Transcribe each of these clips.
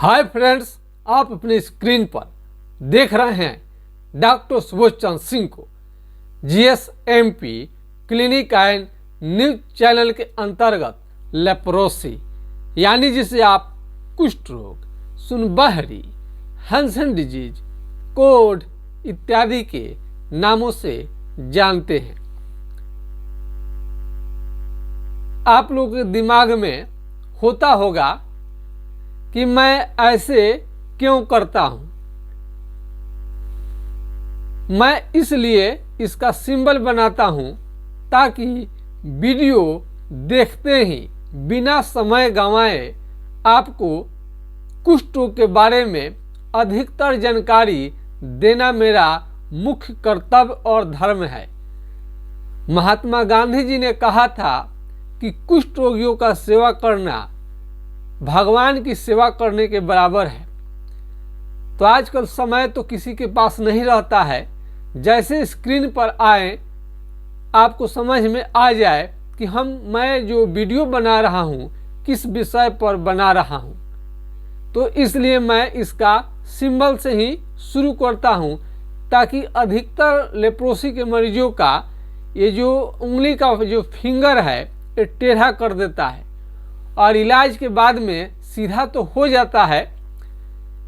Hi friends, आप अपनी screen पर देख रहे हैं डॉक्टर सुबोध चंद्र सिंह को जीएसएमपी क्लिनिक एंड न्यूज चैनल के अंतर्गत लेप्रोसी यानी जिसे आप कुष्ठ रोग, सुनबहरी, हैंसन डिजीज, कोढ़ इत्यादि के नामों से जानते हैं। आप लोगों के दिमाग में होता होगा कि मैं ऐसे क्यों करता हूं। मैं इसलिए इसका सिंबल बनाता हूं ताकि वीडियो देखते ही बिना समय गंवाए आपको कुष्ठ रोग के बारे में अधिकतर जानकारी देना मेरा मुख्य कर्तव्य और धर्म है। महात्मा गांधी जी ने कहा था कि कुष्ठ रोगियों का सेवा करना भगवान की सेवा करने के बराबर है। तो आजकल समय तो किसी के पास नहीं रहता है। जैसे स्क्रीन पर आए आपको समझ में आ जाए कि मैं जो वीडियो बना रहा हूँ किस विषय पर बना रहा हूँ, तो इसलिए मैं इसका सिंबल से ही शुरू करता हूँ ताकि अधिकतर लेप्रोसी के मरीजों का ये जो उंगली का जो फिंगर है ये टेढ़ा कर देता है और इलाज के बाद में सीधा तो हो जाता है,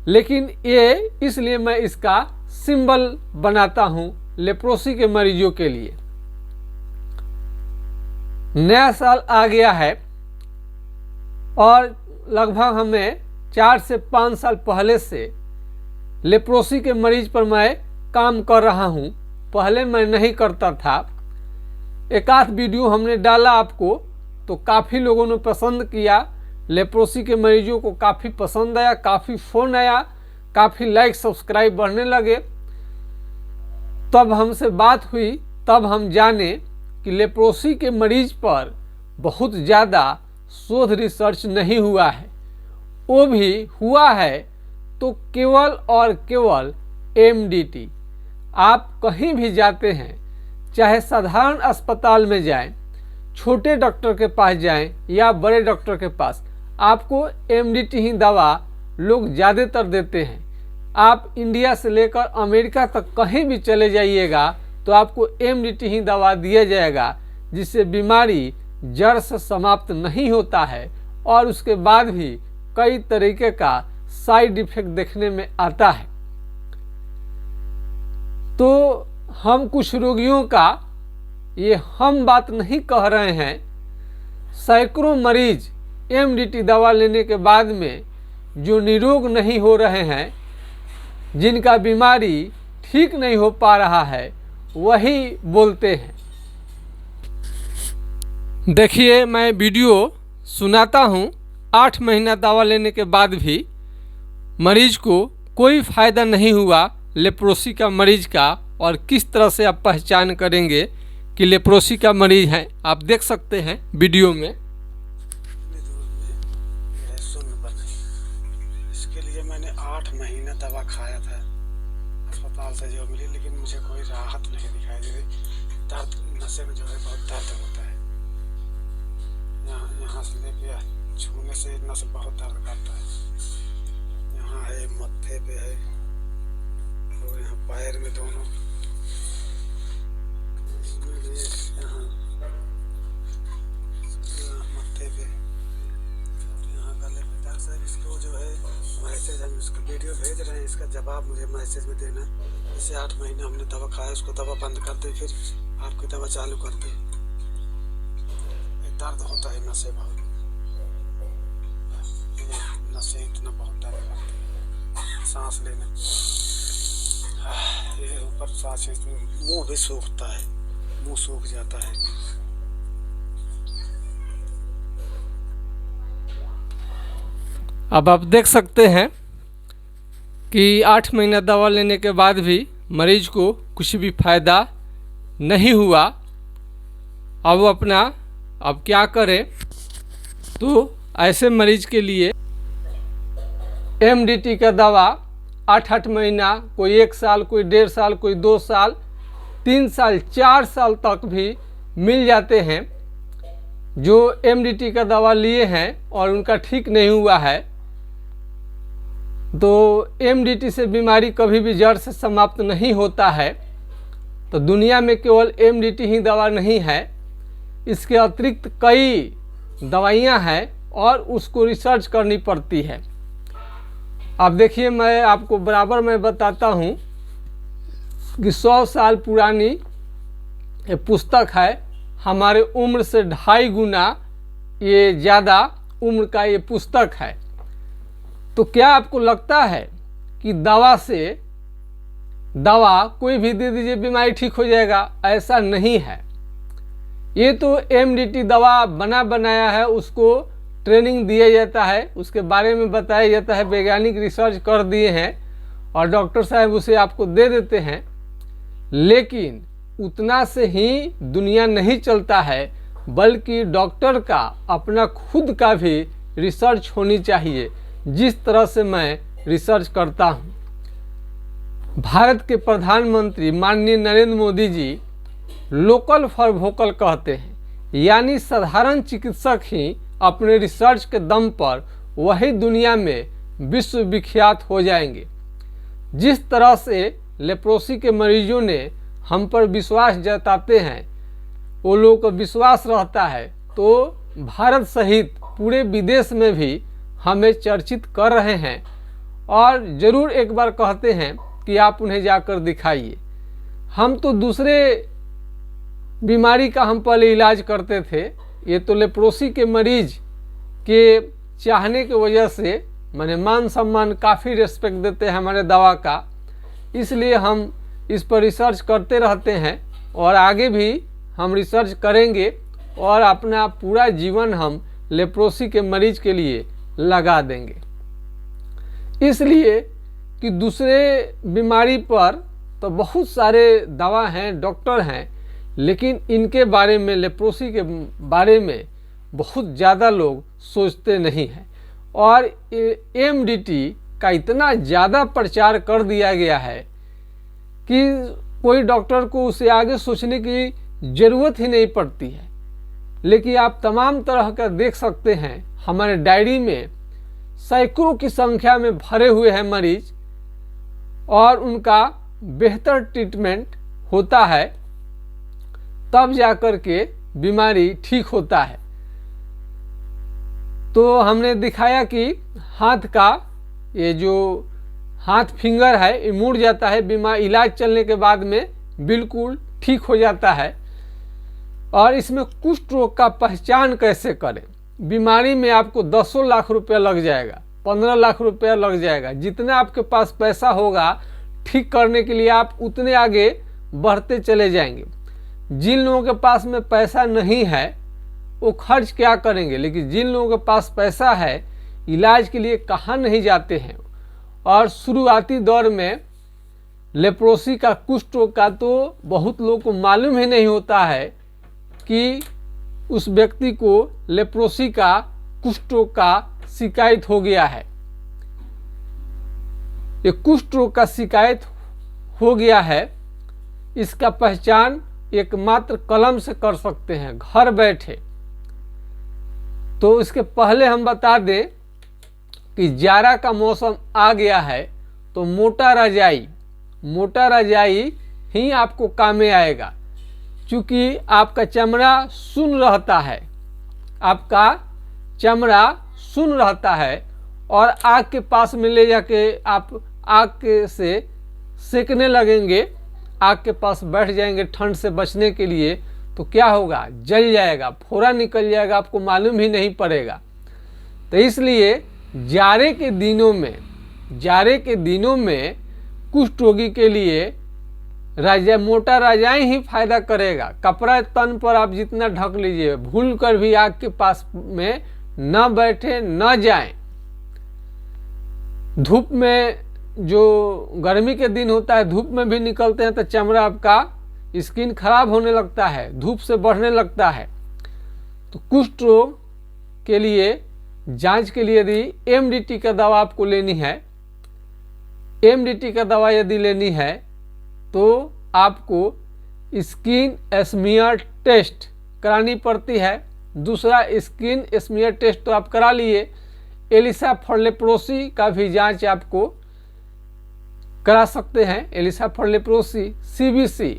लेकिन ये इसलिए मैं इसका सिंबल बनाता हूं लेप्रोसी के मरीजों के लिए। नया साल आ गया है और लगभग हमें 4 से 5 साल पहले से लेप्रोसी के मरीज पर मैं काम कर रहा हूं। पहले मैं नहीं करता था। एक आध वीडियो हमने डाला आपको तो काफ़ी लोगों ने पसंद किया। लेप्रोसी के मरीजों को काफ़ी पसंद आया, काफ़ी फ़ोन आया, काफ़ी लाइक सब्सक्राइब बढ़ने लगे। तब हमसे बात हुई, तब हम जाने कि लेप्रोसी के मरीज पर बहुत ज़्यादा शोध रिसर्च नहीं हुआ है। वो भी हुआ है तो केवल और केवल एमडीटी। आप कहीं भी जाते हैं, चाहे साधारण अस्पताल में जाएं, छोटे डॉक्टर के पास जाएं या बड़े डॉक्टर के पास, आपको एमडीटी ही दवा लोग ज़्यादातर देते हैं। आप इंडिया से लेकर अमेरिका तक कहीं भी चले जाइएगा तो आपको एमडीटी ही दवा दिया जाएगा, जिससे बीमारी जड़ से समाप्त नहीं होता है और उसके बाद भी कई तरीके का साइड इफेक्ट देखने में आता है। तो हम कुछ रोगियों का ये हम बात नहीं कह रहे हैं। सैकड़ों मरीज एमडीटी दवा लेने के बाद में जो निरोग नहीं हो रहे हैं, जिनका बीमारी ठीक नहीं हो पा रहा है, वही बोलते हैं। देखिए, मैं वीडियो सुनाता हूँ। 8 महीना दवा लेने के बाद भी मरीज को कोई फ़ायदा नहीं हुआ लेप्रोसी का मरीज का, और किस तरह से आप पहचान करेंगे कि लेप्रोसी का मरीज है आप देख सकते हैं वीडियो में। इसके लिए मैंने 8 महीने दवा खाया था अस्पताल से जो मिली, लेकिन मुझे कोई राहत नहीं दिखाई दे रही। दर्द नशे में जो है बहुत दर्द होता है। यहाँ से लेके छूने से नस बहुत दर्द करता है। यहाँ है, मत्थे पे है और यहाँ पैर में दोनों, मत्थे पे और यहाँ गले पे दर्द है। इसको जो है मैसेज हम इसको वीडियो भेज रहे हैं, इसका जवाब मुझे मैसेज में देना है। जैसे 8 महीने हमने दवा खाया, उसको दवा बंद कर दे, फिर आपकी दवा चालू कर दे। दर्द होता है नशे बहुत, नशे इतना बहुत दर्द करते हैं सांस लेने, ये ऊपर सांस, मुंह भी सूखता है, मुंह सूख जाता है। अब आप देख सकते हैं कि 8 महीना दवा लेने के बाद भी मरीज को कुछ भी फायदा नहीं हुआ। अब क्या करें? तो ऐसे मरीज के लिए एमडीटी का दवा 8 महीना, कोई 1 साल, कोई 1.5 साल, कोई 2 साल, 3 साल, 4 साल तक भी मिल जाते हैं। जो एमडीटी का दवा लिए हैं और उनका ठीक नहीं हुआ है, तो एमडीटी से बीमारी कभी भी जड़ से समाप्त नहीं होता है। तो दुनिया में केवल एमडीटी ही दवा नहीं है, इसके अतिरिक्त कई दवाइयाँ हैं और उसको रिसर्च करनी पड़ती है। अब देखिए, मैं आपको बराबर मैं बताता हूँ कि 100 साल पुरानी ये पुस्तक है, हमारे उम्र से 2.5 गुना ये ज़्यादा उम्र का ये पुस्तक है। तो क्या आपको लगता है कि दवा कोई भी दे दीजिए बीमारी ठीक हो जाएगा? ऐसा नहीं है। ये तो एमडीटी दवा बनाया है, उसको ट्रेनिंग दिया जाता है, उसके बारे में बताया जाता है, वैज्ञानिक रिसर्च कर दिए हैं और डॉक्टर साहब उसे आपको दे देते हैं। लेकिन उतना से ही दुनिया नहीं चलता है, बल्कि डॉक्टर का अपना खुद का भी रिसर्च होनी चाहिए, जिस तरह से मैं रिसर्च करता हूँ। भारत के प्रधानमंत्री माननीय Narendra Modi ji local for vocal कहते हैं, यानी साधारण चिकित्सक ही अपने रिसर्च के दम पर वही दुनिया में विश्व विख्यात हो जाएंगे। जिस तरह से लेप्रोसी के मरीजों ने हम पर विश्वास जताते हैं, वो लोगों को विश्वास रहता है, तो भारत सहित पूरे विदेश में भी हमें चर्चित कर रहे हैं और ज़रूर एक बार कहते हैं कि आप उन्हें जाकर दिखाइए। हम तो दूसरे बीमारी का हम पहले इलाज करते थे, ये तो लेप्रोसी के मरीज के चाहने की वजह से मैंने मान सम्मान काफ़ी रेस्पेक्ट देते हैं हमारे दवा का, इसलिए हम इस पर रिसर्च करते रहते हैं और आगे भी हम रिसर्च करेंगे और अपना पूरा जीवन हम लेप्रोसी के मरीज के लिए लगा देंगे। इसलिए कि दूसरे बीमारी पर तो बहुत सारे दवा हैं, डॉक्टर हैं, लेकिन इनके बारे में, लेप्रोसी के बारे में बहुत ज़्यादा लोग सोचते नहीं हैं। और एमडीटी का इतना ज़्यादा प्रचार कर दिया गया है कि कोई डॉक्टर को उसे आगे सोचने की ज़रूरत ही नहीं पड़ती है। लेकिन आप तमाम तरह का देख सकते हैं, हमारे डायरी में सैकड़ों की संख्या में भरे हुए हैं मरीज और उनका बेहतर ट्रीटमेंट होता है, तब जाकर के बीमारी ठीक होता है। तो हमने दिखाया कि हाथ का ये जो हाथ फिंगर है, ये मुड़ जाता है, बीमारी इलाज चलने के बाद में बिल्कुल ठीक हो जाता है। और इसमें कुष्ठ रोग का पहचान कैसे करें? बीमारी में आपको 10 लाख रुपया लग जाएगा, 15 लाख रुपया लग जाएगा। जितना आपके पास पैसा होगा ठीक करने के लिए आप उतने आगे बढ़ते चले जाएंगे। जिन लोगों के पास में पैसा नहीं है वो खर्च क्या करेंगे, लेकिन जिन लोगों के पास पैसा है इलाज के लिए कहाँ नहीं जाते हैं। और शुरुआती दौर में लेप्रोसी का, कुष्ठ रोग का तो बहुत लोगों को मालूम ही नहीं होता है कि उस व्यक्ति को लेप्रोसी का, कुष्ठ रोग का शिकायत हो गया है। ये कुष्ठ रोग का शिकायत हो गया है, इसका पहचान एकमात्र कलम से कर सकते हैं, घर बैठे। तो इसके पहले हम बता दें कि जाड़ा का मौसम आ गया है, तो मोटा रजाई ही आपको काम में आएगा। क्योंकि आपका चमड़ा सुन्न रहता है, आपका चमड़ा सुन्न रहता है और आग के पास में ले जाके आप आग से सेकने लगेंगे, आग के पास बैठ जाएंगे ठंड से बचने के लिए, तो क्या होगा? जल जाएगा, फोड़ा निकल जाएगा, आपको मालूम ही नहीं पड़ेगा। तो इसलिए जाड़े के दिनों में कुष्ठ रोगी के लिए मोटा रजाई ही फायदा करेगा। कपड़ा तन पर आप जितना ढक लीजिए, भूल कर भी आग के पास में न बैठे, न जाएं। धूप में, जो गर्मी के दिन होता है, धूप में भी निकलते हैं तो चमड़ा आपका, स्किन खराब होने लगता है, धूप से बढ़ने लगता है। तो कुष्ठ रोग के लिए जांच के लिए यदि एमडीटी का दवा आपको लेनी है, एमडीटी का दवा यदि लेनी है तो आपको स्किन स्मीयर टेस्ट करानी पड़ती है। दूसरा, स्किन स्मीयर टेस्ट तो आप करा लिए, एलिसा फॉर लेप्रोसी का भी जांच आपको करा सकते हैं। ELISA for leprosy, CBC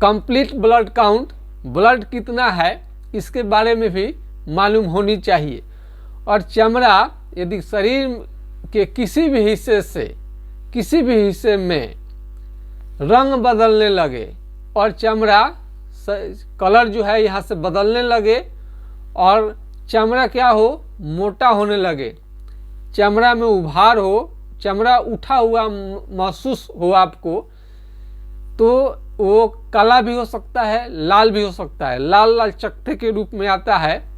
complete blood count, blood कितना है इसके बारे में भी मालूम होनी चाहिए। और चमड़ा यदि शरीर के किसी भी हिस्से में रंग बदलने लगे और चमड़ा कलर जो है यहाँ से बदलने लगे और चमड़ा क्या हो, मोटा होने लगे, चमड़ा में उभार हो, चमड़ा उठा हुआ महसूस हो आपको, तो वो काला भी हो सकता है, लाल भी हो सकता है, लाल लाल चकत्ते के रूप में आता है।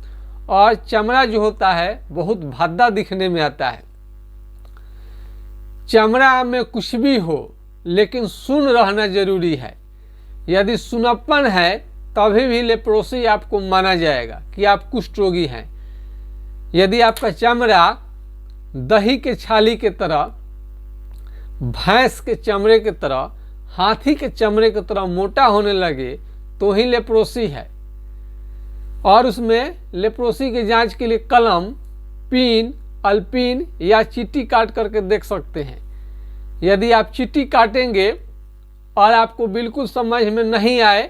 और चमड़ा जो होता है बहुत भद्दा दिखने में आता है। चमड़ा में कुछ भी हो लेकिन सुन रहना जरूरी है। यदि सुनप्पन है तभी भी लेप्रोसी आपको माना जाएगा कि आप कुष्ठ रोगी हैं। यदि आपका चमड़ा दही के छाली के तरह, भैंस के चमड़े के तरह, हाथी के चमड़े की तरह मोटा होने लगे तो ही लेप्रोसी है। और उसमें लेप्रोसी की जांच के लिए कलम, पिन, अल्पिन या चीटी काट करके देख सकते हैं। यदि आप चीटी काटेंगे और आपको बिल्कुल समझ में नहीं आए,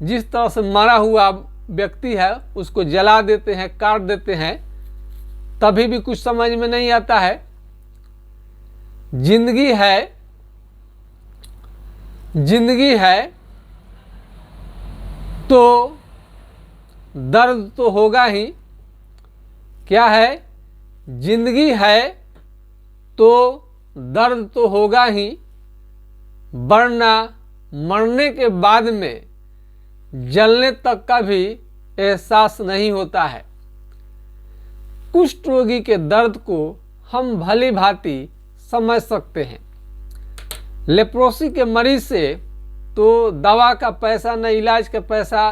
जिस तरह से मरा हुआ व्यक्ति है उसको जला देते हैं, काट देते हैं, तभी भी कुछ समझ में नहीं आता है। जिंदगी है तो दर्द तो होगा ही। क्या है? जिंदगी है तो दर्द तो होगा ही, वरना मरने के बाद में जलने तक का भी एहसास नहीं होता है। कुष्ठ रोगी के दर्द को हम भली भांति समझ सकते हैं। लेप्रोसी के मरीज से तो दवा का पैसा न इलाज का पैसा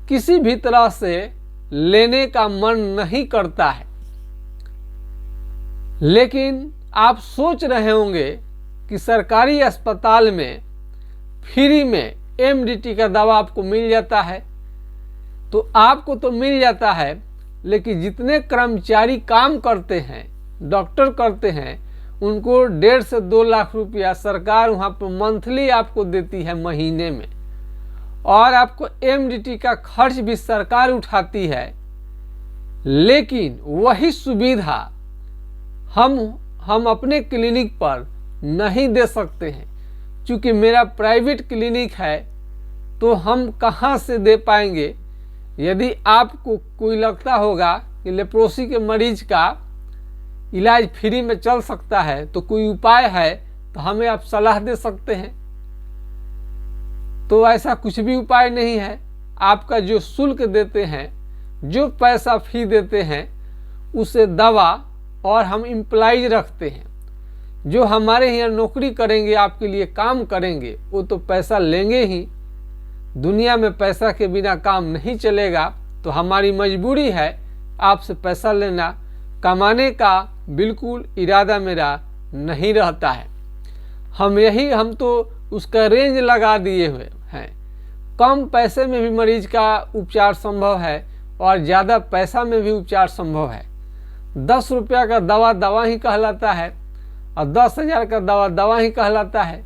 किसी भी तरह से लेने का मन नहीं करता है। लेकिन आप सोच रहे होंगे कि सरकारी अस्पताल में फ्री में MDT का दवा आपको मिल जाता है। तो आपको तो मिल जाता है, लेकिन जितने कर्मचारी काम करते हैं, डॉक्टर करते हैं, उनको 1.5 से 2 लाख रुपया सरकार वहाँ पर मंथली आपको देती है महीने में। और आपको MDT का खर्च भी सरकार उठाती है। लेकिन वही सुविधा हम अपने क्लिनिक पर नहीं दे सकते हैं। क्योंकि मेरा प्राइवेट क्लिनिक है तो हम कहाँ से दे पाएंगे। यदि आपको कोई लगता होगा कि लेप्रोसी के मरीज का इलाज फ्री में चल सकता है, तो कोई उपाय है तो हमें आप सलाह दे सकते हैं। तो ऐसा कुछ भी उपाय नहीं है। आपका जो शुल्क देते हैं, जो पैसा फी देते हैं, उसे दवा और हम एम्प्लॉइज रखते हैं जो हमारे यहाँ नौकरी करेंगे, आपके लिए काम करेंगे, वो तो पैसा लेंगे ही। दुनिया में पैसा के बिना काम नहीं चलेगा। तो हमारी मजबूरी है आपसे पैसा लेना। कमाने का बिल्कुल इरादा मेरा नहीं रहता है। हम तो उसका रेंज लगा दिए हुए हैं। कम पैसे में भी मरीज का उपचार संभव है और ज़्यादा पैसा में भी उपचार संभव है। 10 रुपया का दवा ही कहलाता है और 10,000 का दवा ही कहलाता है।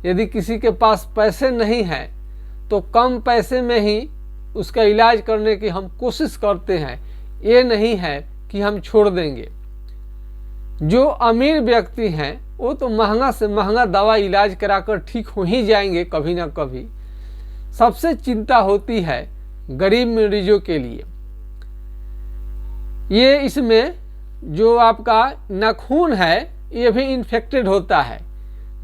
यदि किसी के पास पैसे नहीं हैं तो कम पैसे में ही उसका इलाज करने की हम कोशिश करते हैं। ये नहीं है कि हम छोड़ देंगे। जो अमीर व्यक्ति हैं वो तो महंगा से महंगा दवा इलाज कराकर ठीक हो ही जाएंगे कभी ना कभी। सबसे चिंता होती है गरीब मरीजों के लिए। ये इसमें जो आपका नाखून है ये भी इन्फेक्टेड होता है।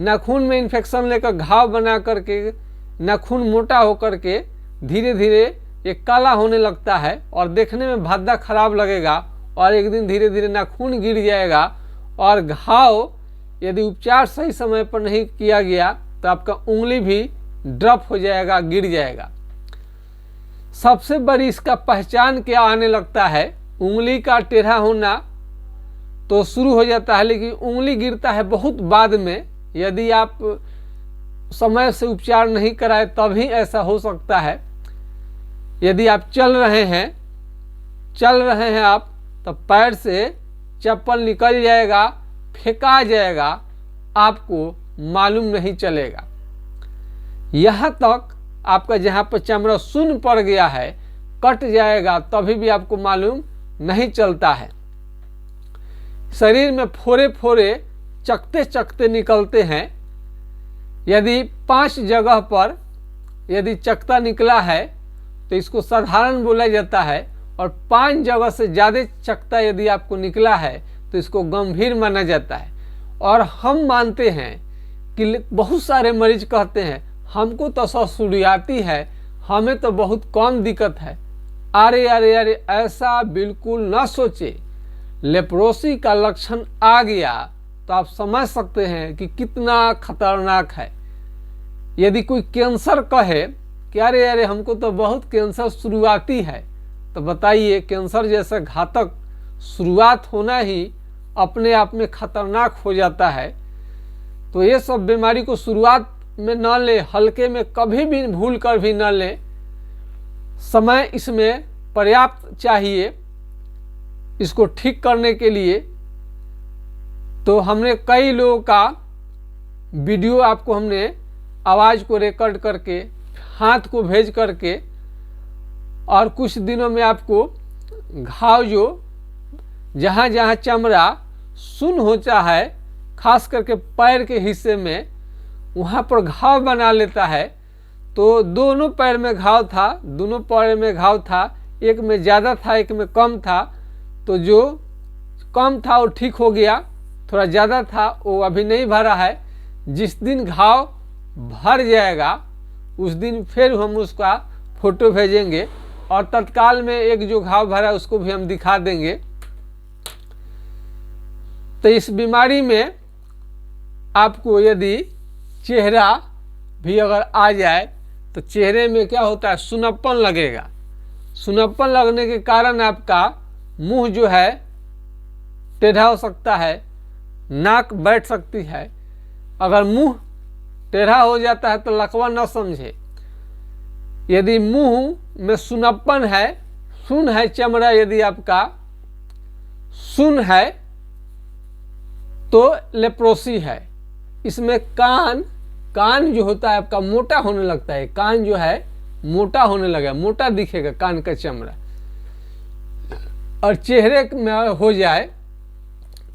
नाखून में इन्फेक्शन लेकर घाव बना करके नाखून मोटा होकर के धीरे धीरे ये काला होने लगता है और देखने में भद्दा खराब लगेगा और एक दिन धीरे धीरे नाखून गिर जाएगा। और घाव यदि उपचार सही समय पर नहीं किया गया तो आपका उंगली भी ड्रॉप हो जाएगा, गिर जाएगा। सबसे बड़ी इसका पहचान क्या आने लगता है, उंगली का टेढ़ा होना तो शुरू हो जाता है, लेकिन उंगली गिरता है बहुत बाद में। यदि आप समय से उपचार नहीं कराए तभी ऐसा हो सकता है। यदि आप चल रहे हैं आप तो पैर से चप्पल निकल जाएगा, फेंका जाएगा, आपको मालूम नहीं चलेगा। यहाँ तक आपका जहाँ पर चमड़ा शून्य पड़ गया है, कट जाएगा, तभी भी आपको मालूम नहीं चलता है। शरीर में फोड़े फोड़े चकते चकते निकलते हैं। यदि 5 जगह पर यदि चकता निकला है तो इसको साधारण बोला जाता है, और 5 जगह से ज़्यादा चकता यदि आपको निकला है तो इसको गंभीर माना जाता है। और हम मानते हैं कि बहुत सारे मरीज कहते हैं हमको तो सुसुड़ियाती है, हमें तो बहुत कम दिक्कत है। अरे अरे अरे, ऐसा बिल्कुल ना सोचे। लेप्रोसी का लक्षण आ गया तो आप समझ सकते हैं कि कितना खतरनाक है। यदि कोई कैंसर कहे कि अरे अरे हमको तो बहुत कैंसर शुरुआती है, तो बताइए कैंसर जैसा घातक शुरुआत होना ही अपने आप में खतरनाक हो जाता है। तो ये सब बीमारी को शुरुआत में न ले, हल्के में कभी भी भूल कर भी न ले। समय इसमें पर्याप्त चाहिए इसको ठीक करने के लिए। तो हमने कई लोगों का वीडियो आपको हमने आवाज़ को रिकॉर्ड करके हाथ को भेज करके, और कुछ दिनों में आपको घाव जो जहाँ जहाँ चमड़ा सुन्न होता है, खास करके पैर के हिस्से में, वहाँ पर घाव बना लेता है। तो दोनों पैर में घाव था, दोनों पैर में घाव था, एक में ज़्यादा था एक में कम था। तो जो कम था वो ठीक हो गया, थोड़ा ज़्यादा था वो अभी नहीं भरा है। जिस दिन घाव भर जाएगा उस दिन फिर हम उसका फ़ोटो भेजेंगे, और तत्काल में एक जो घाव भरा है उसको भी हम दिखा देंगे। तो इस बीमारी में आपको यदि चेहरा भी अगर आ जाए तो चेहरे में क्या होता है, सुनप्पन लगेगा। सुनप्पन लगने के कारण आपका मुंह जो है टेढ़ा हो सकता है, नाक बैठ सकती है। अगर मुंह टेढ़ा हो जाता है तो लकवा न समझे। यदि मुंह में सुनप्पन है, सुन है, चमड़ा यदि आपका सुन है तो लेप्रोसी है। इसमें कान जो होता है आपका मोटा होने लगता है, कान जो है मोटा होने लगा, मोटा दिखेगा कान का चमड़ा। और चेहरे में हो जाए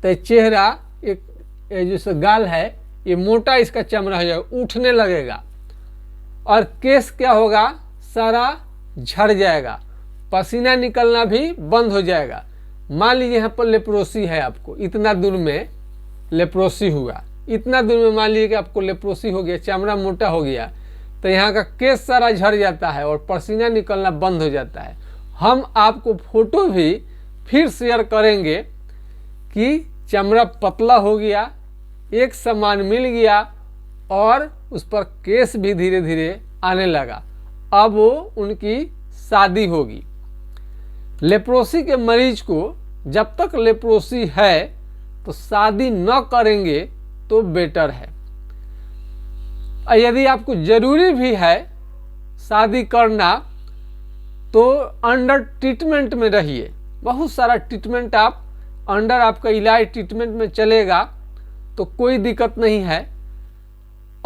तो चेहरा एक जैसे गाल है ये मोटा, इसका चमड़ा हो जाएगा, उठने लगेगा। और केस क्या होगा, सारा झड़ जाएगा, पसीना निकलना भी बंद हो जाएगा। मान लीजिए यहाँ पर लेप्रोसी है, आपको इतना दूर में लेप्रोसी हुआ, इतना दूर में मान लीजिए कि आपको लेप्रोसी हो गया, चमड़ा मोटा हो गया, तो यहाँ का केस सारा झड़ जाता है और पसीना निकलना बंद हो जाता है। हम आपको फोटो भी फिर शेयर करेंगे कि चमड़ा पतला हो गया, एक समान मिल गया, और उस पर केस भी धीरे धीरे आने लगा। अब वो उनकी शादी होगी। लेप्रोसी के मरीज को जब तक लेप्रोसी है तो शादी न करेंगे तो बेटर है। यदि आपको ज़रूरी भी है शादी करना तो अंडर ट्रीटमेंट में रहिए। बहुत सारा ट्रीटमेंट आप अंडर आपका इलाज ट्रीटमेंट में चलेगा तो कोई दिक्कत नहीं है।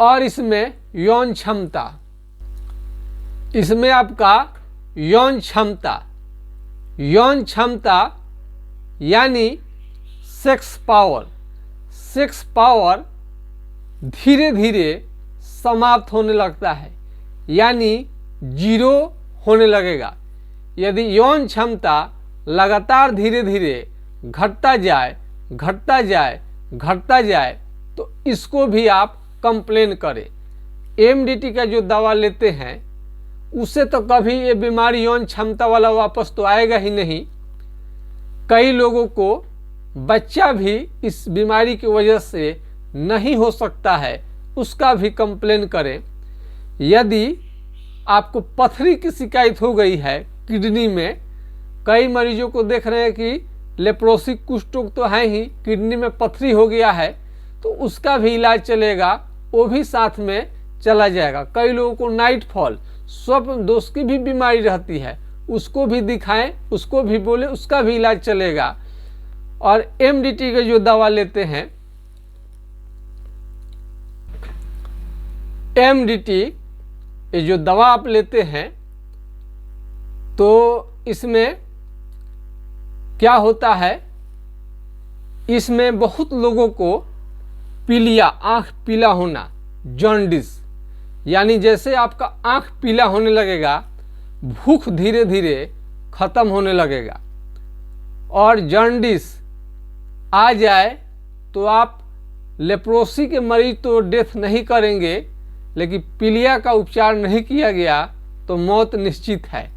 और इसमें यौन क्षमता, इसमें आपका यौन क्षमता यानी सेक्स पावर धीरे धीरे समाप्त होने लगता है, यानी जीरो होने लगेगा। यदि यौन क्षमता लगातार धीरे धीरे घटता जाए तो इसको भी आप कंप्लेन करें। एमडीटी का जो दवा लेते हैं उससे तो कभी ये बीमारी यौन क्षमता वाला वापस तो आएगा ही नहीं। कई लोगों को बच्चा भी इस बीमारी की वजह से नहीं हो सकता है, उसका भी कंप्लेन करें। यदि आपको पथरी की शिकायत हो गई है किडनी में, कई मरीजों को देख रहे हैं कि लेप्रोसी कुष्ठ तो है ही, किडनी में पथरी हो गया है, तो उसका भी इलाज चलेगा, वो भी साथ में चला जाएगा। कई लोगों को नाइट फॉल, स्वप्न दोष की भी बीमारी रहती है, उसको भी दिखाएं, उसको भी बोले, उसका भी इलाज चलेगा। और एमडीटी के जो दवा लेते हैं, एमडीटी ये जो दवा आप लेते हैं, तो इसमें क्या होता है, इसमें बहुत लोगों को पीलिया, आँख पीला होना, जॉन्डिस, यानी जैसे आपका आँख पीला होने लगेगा, भूख धीरे धीरे खत्म होने लगेगा। और जॉन्डिस आ जाए तो आप लेप्रोसी के मरीज तो डेथ नहीं करेंगे, लेकिन पीलिया का उपचार नहीं किया गया तो मौत निश्चित है।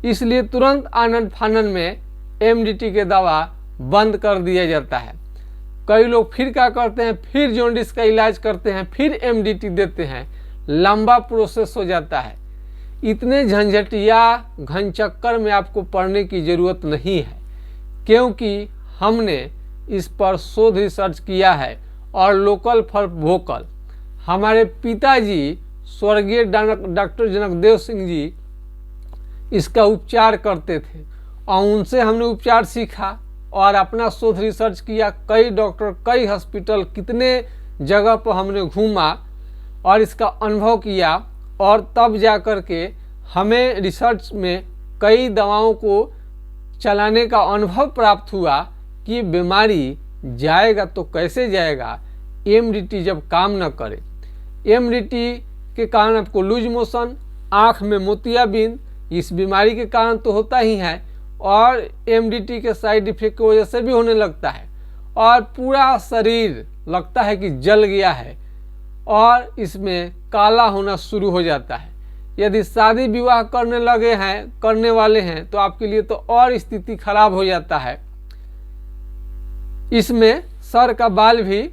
इसलिए तुरंत आनन फानन में एमडीटी के दवा बंद कर दिया जाता है। कई लोग फिर क्या करते हैं, फिर जॉन्डिस का इलाज करते हैं, फिर एमडीटी देते हैं, लंबा प्रोसेस हो जाता है। इतने झंझटिया घन चक्कर में आपको पड़ने की ज़रूरत नहीं है, क्योंकि हमने इस पर शोध रिसर्च किया है। और लोकल फॉर वोकल, हमारे पिताजी स्वर्गीय डॉक्टर जनकदेव सिंह जी इसका उपचार करते थे और उनसे हमने उपचार सीखा और अपना शोध रिसर्च किया। कई डॉक्टर, कई हॉस्पिटल, कितने जगह पर हमने घूमा और इसका अनुभव किया, और तब जा कर के हमें रिसर्च में कई दवाओं को चलाने का अनुभव प्राप्त हुआ कि बीमारी जाएगा तो कैसे जाएगा, एमडीटी जब काम न करे। एमडीटी के कारण आपको लूज मोशन, आँख में मोतियाबिंद, इस बीमारी के कारण तो होता ही है, और एमडीटी के साइड इफेक्ट की वजह से भी होने लगता है, और पूरा शरीर लगता है कि जल गया है, और इसमें काला होना शुरू हो जाता है। यदि शादी विवाह करने वाले हैं तो आपके लिए तो और स्थिति खराब हो जाता है। इसमें सर का बाल भी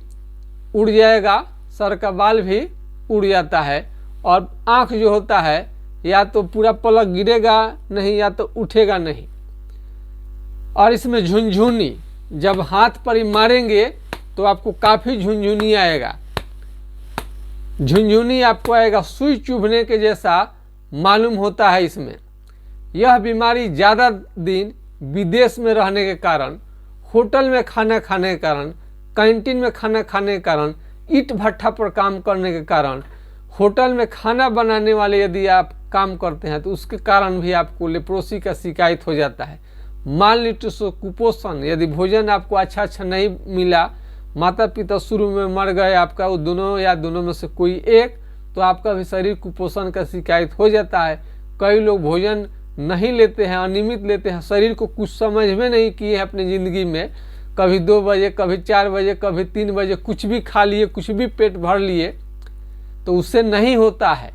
उड़ जाएगा, सर का बाल भी उड़ जाता है, और आँख जो होता है या तो पूरा पलक गिरेगा नहीं या तो उठेगा नहीं। और इसमें झुनझुनी, जब हाथ पर ही मारेंगे तो आपको काफ़ी झुनझुनी आएगा। झुनझुनी आपको आएगा, सुई चुभने के जैसा मालूम होता है। इसमें यह बीमारी ज़्यादा दिन विदेश में रहने के कारण, होटल में खाना खाने के कारण, कैंटीन में खाना खाने के कारण, ईंट भट्ठा पर काम करने के कारण, होटल में खाना बनाने वाले यदि आप काम करते हैं तो उसके कारण भी आपको लेप्रोसी का शिकायत हो जाता है। माल न्यूट्रिशन, कुपोषण, यदि भोजन आपको अच्छा नहीं मिला, माता पिता शुरू में मर गए आपका, वो दोनों या दोनों में से कोई एक, तो आपका भी शरीर कुपोषण का शिकायत हो जाता है। कई लोग भोजन नहीं लेते हैं, अनियमित लेते हैं, शरीर को कुछ समझ में नहीं किए हैं अपनी ज़िंदगी में, कभी 2 बजे, कभी 4 बजे, कभी 3 बजे कुछ भी खा लिए, कुछ भी पेट भर लिए, तो उससे नहीं होता है।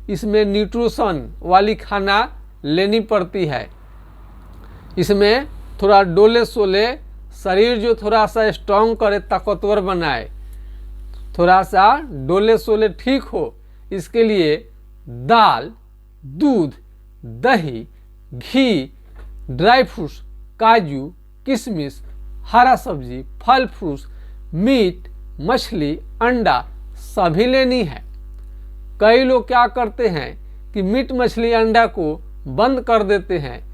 इसमें न्यूट्रिशन वाली खाना लेनी पड़ती है। इसमें थोड़ा डोले सोले, शरीर जो थोड़ा सा स्ट्रॉन्ग करे, ताकतवर बनाए, थोड़ा सा डोले सोले ठीक हो, इसके लिए दाल, दूध, दही, घी, ड्राई फ्रूट्स, काजू, किशमिश, हरा सब्जी, फल फ्रूट्स, मीट, मछली, अंडा सभी लेनी है। कई लोग क्या करते हैं कि मीट, मछली, अंडा को बंद कर देते हैं।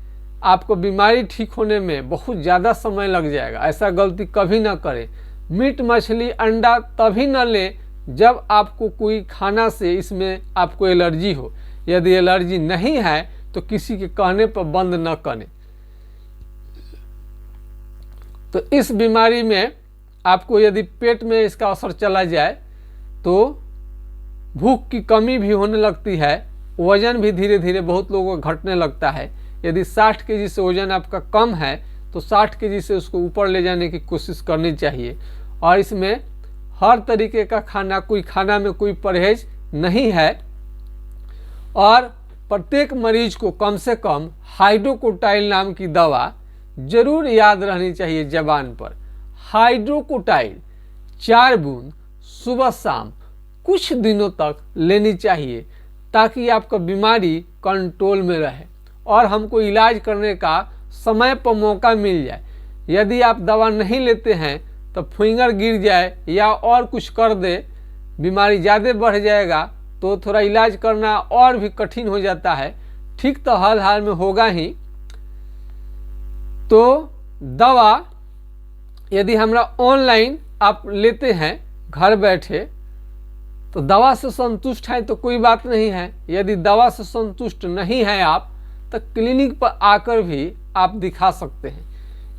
आपको बीमारी ठीक होने में बहुत ज़्यादा समय लग जाएगा, ऐसा गलती कभी ना करें। मीट, मछली, अंडा तभी न लें जब आपको कोई खाना से इसमें आपको एलर्जी हो। यदि एलर्जी नहीं है तो किसी के कहने पर बंद न करें। तो इस बीमारी में आपको यदि पेट में इसका असर चला जाए तो भूख की कमी भी होने लगती है, वजन भी धीरे धीरे बहुत लोगों का घटने लगता है। यदि 60 केजी से वजन आपका कम है तो 60 केजी से उसको ऊपर ले जाने की कोशिश करनी चाहिए। और इसमें हर तरीके का खाना, कोई खाना में कोई परहेज नहीं है। और प्रत्येक मरीज को कम से कम हाइड्रोकोटाइल नाम की दवा जरूर याद रहनी चाहिए जबान पर। हाइड्रोकोटाइल 4 बूंद सुबह शाम कुछ दिनों तक लेनी चाहिए, ताकि आपका बीमारी कंट्रोल में रहे और हमको इलाज करने का समय पर मौका मिल जाए। यदि आप दवा नहीं लेते हैं तो फिंगर गिर जाए या और कुछ कर दे, बीमारी ज़्यादा बढ़ जाएगा तो थोड़ा इलाज करना और भी कठिन हो जाता है। ठीक तो हाल हाल में होगा ही, तो दवा यदि हमरा ऑनलाइन आप लेते हैं घर बैठे तो दवा से संतुष्ट हैं तो कोई बात नहीं है। यदि दवा से संतुष्ट नहीं हैं आप तो क्लिनिक पर आकर भी आप दिखा सकते हैं।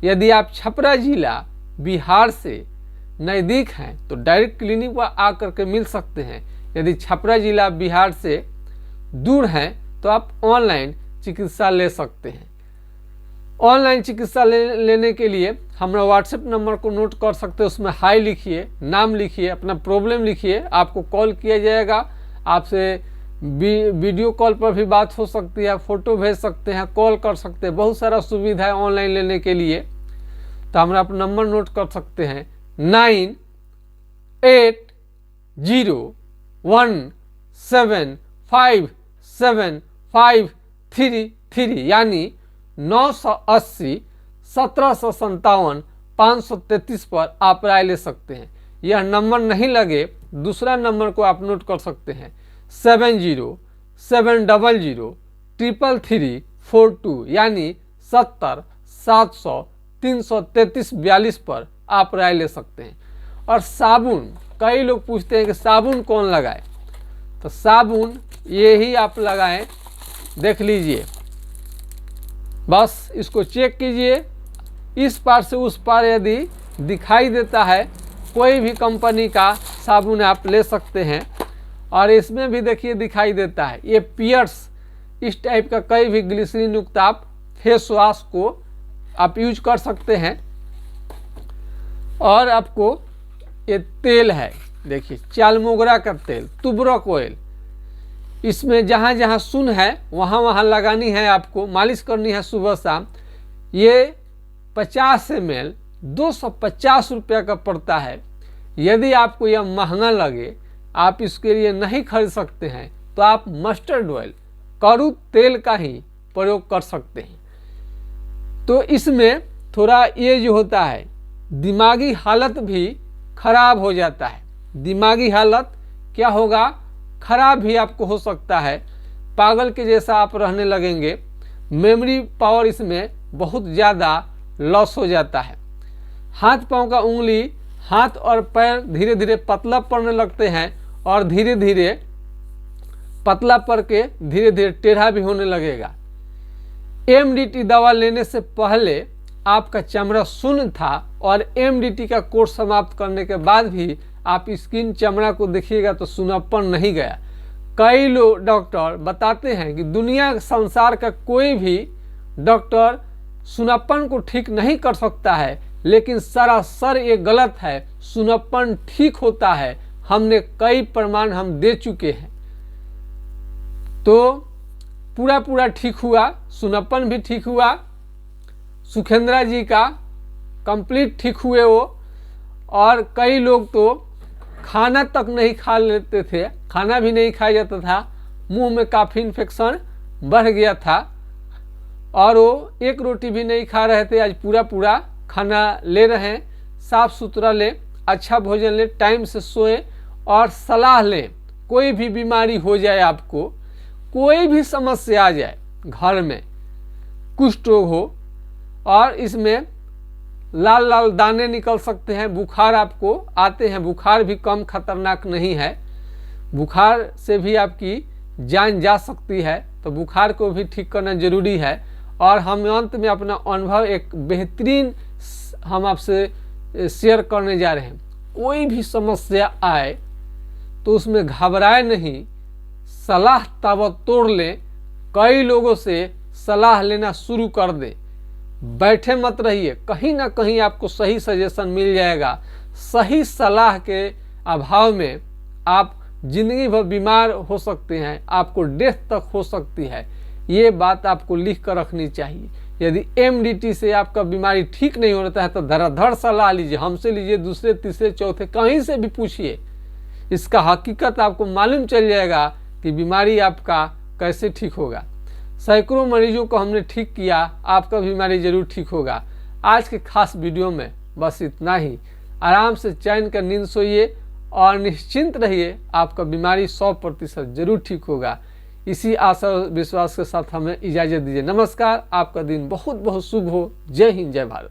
यदि आप छपरा जिला बिहार से नज़दीक हैं तो डायरेक्ट क्लिनिक पर आकर के मिल सकते हैं। यदि छपरा जिला बिहार से दूर हैं तो आप ऑनलाइन चिकित्सा ले सकते हैं। ऑनलाइन चिकित्सा लेने के लिए हमारा व्हाट्सएप नंबर को नोट कर सकते हैं। उसमें हाई लिखिए, नाम लिखिए, अपना प्रॉब्लम लिखिए, आपको कॉल किया जाएगा। आपसे वीडियो कॉल पर भी बात हो सकती है, फ़ोटो भेज सकते हैं, कॉल कर सकते हैं। बहुत सारा सुविधा है ऑनलाइन लेने के लिए। तो हमारा अपना नंबर नोट कर सकते हैं 9807575533 यानी 980 1757 533 पर आप राय ले सकते हैं। यह नंबर नहीं लगे दूसरा नंबर को आप नोट कर सकते हैं 7070033342 यानी 70 700 333 42 पर आप राय ले सकते हैं। और साबुन, कई लोग पूछते हैं कि साबुन कौन लगाए, तो साबुन ये ही आप लगाएं। देख लीजिए, बस इसको चेक कीजिए, इस पार से उस पार यदि दिखाई देता है कोई भी कंपनी का साबुन आप ले सकते हैं। और इसमें भी देखिए दिखाई देता है, ये पियर्स इस टाइप का कई भी ग्लिसरीन युक्त आप फेस वॉश को आप यूज कर सकते हैं। और आपको ये तेल है, देखिए चालमोगरा का तेल, तुबरक ऑयल, इसमें जहाँ जहाँ सुन है वहाँ वहाँ लगानी है, आपको मालिश करनी है सुबह शाम। ये 50 ml 250 रुपये का पड़ता है। यदि आपको यह महंगा लगे, आप इसके लिए नहीं खरीद सकते हैं, तो आप मस्टर्ड ऑयल, कड़ू तेल का ही प्रयोग कर सकते हैं। तो इसमें थोड़ा ये जो होता है, दिमागी हालत भी खराब हो जाता है। दिमागी हालत क्या होगा, खराब भी आपको हो सकता है, पागल के जैसा आप रहने लगेंगे। मेमोरी पावर इसमें बहुत ज़्यादा लॉस हो जाता है। हाथ पांव का उंगली, हाथ और पैर धीरे धीरे पतला पड़ने लगते हैं और धीरे धीरे पतला पड़ के धीरे धीरे टेढ़ा भी होने लगेगा। MDT दवा लेने से पहले आपका चमड़ा शून्य था और MDT का कोर्स समाप्त करने के बाद भी आप स्किन चमड़ा को देखिएगा तो सूनापन नहीं गया। कई लोग डॉक्टर बताते हैं कि दुनिया संसार का कोई भी डॉक्टर सूनापन को ठीक नहीं कर सकता है, लेकिन सरासर ये गलत है। सूनापन ठीक होता है, हमने कई प्रमाण हम दे चुके हैं। तो पूरा ठीक हुआ, सूनापन भी ठीक हुआ। सुखेंद्रा जी का कंप्लीट ठीक हुए वो। और कई लोग तो खाना तक नहीं खा लेते थे, खाना भी नहीं खाया जाता था, मुंह में काफ़ी इन्फेक्शन बढ़ गया था और वो एक रोटी भी नहीं खा रहे थे। आज पूरा खाना ले रहे हैं। साफ सुथरा लें, अच्छा भोजन लें, टाइम से सोएं और सलाह लें। कोई भी बीमारी हो जाए, आपको कोई भी समस्या आ जाए घर में, कुष्ठ रोग हो और इसमें लाल लाल दाने निकल सकते हैं, बुखार आपको आते हैं, बुखार भी कम खतरनाक नहीं है, बुखार से भी आपकी जान जा सकती है। तो बुखार को भी ठीक करना जरूरी है। और हम अंत में अपना अनुभव एक बेहतरीन हम आपसे शेयर करने जा रहे हैं। कोई भी समस्या आए तो उसमें घबराए नहीं, सलाह ताबड़तोड़ लें। कई लोगों से सलाह लेना शुरू कर दें, बैठे मत रहिए, कहीं ना कहीं आपको सही सजेशन मिल जाएगा। सही सलाह के अभाव में आप जिंदगी भर बीमार हो सकते हैं, आपको डेथ तक हो सकती है। ये बात आपको लिख कर रखनी चाहिए। यदि MDT से आपका बीमारी ठीक नहीं हो रहा है तो धड़ाधड़ सलाह लीजिए, हमसे लीजिए, दूसरे तीसरे चौथे कहीं से भी पूछिए। इसका हकीकत आपको मालूम चल जाएगा कि बीमारी आपका कैसे ठीक होगा। सैकड़ों मरीजों को हमने ठीक किया, आपका बीमारी जरूर ठीक होगा। आज के खास वीडियो में बस इतना ही। आराम से चैन का नींद सोइए और निश्चिंत रहिए, आपका बीमारी 100% जरूर ठीक होगा। इसी आशा और विश्वास के साथ हमें इजाज़त दीजिए। नमस्कार, आपका दिन बहुत बहुत शुभ हो। जय हिंद, जय भारत।